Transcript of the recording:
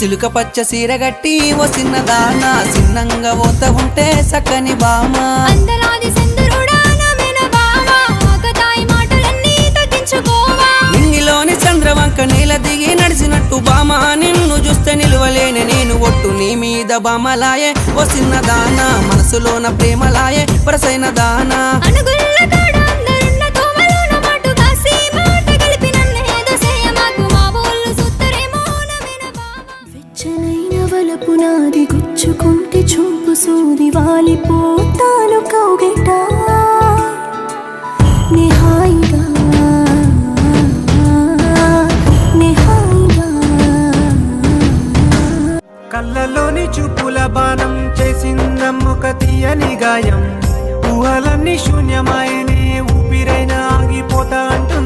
సిలుక పచ్చ సీరగట్టి ఓ చిన్నదాన చిన్నంగా పోత ఉంటే సక్కని బామ అందలాది సందరుడా నమేన బావా ఆకతాయి మాటలన్నీ తగ్గించుకోవా నింగిలోని చంద్రవంక నీల దిగి నడిచినట్టు బామ నిన్ను చూస్తే నిలువలేని నేను ఒట్టు నీ మీద బామలాయే ఓ చిన్నదాన మనసులోన ప్రేమలాయే వరసైన దానా అనుగుల్ల కాడ అందరున్న తోమలోన మాటు కాసి మాట కలిపి నన్నేదో చేయమాకు మా ఊళ్ళు సుత్తరేమో నమేన బావా వెచ్చనైన వలపు నాది గుచ్చుకుంటే చూపు సూది వాలిపోతాను కౌగిట నిహాయిగా కళ్ళలోని చూపుల బాణం చేసిందమ్మొక తీయని గాయం ఊహలన్నీ శూన్యమాయనే ఊపిరైనా ఆగిపోతా అంటు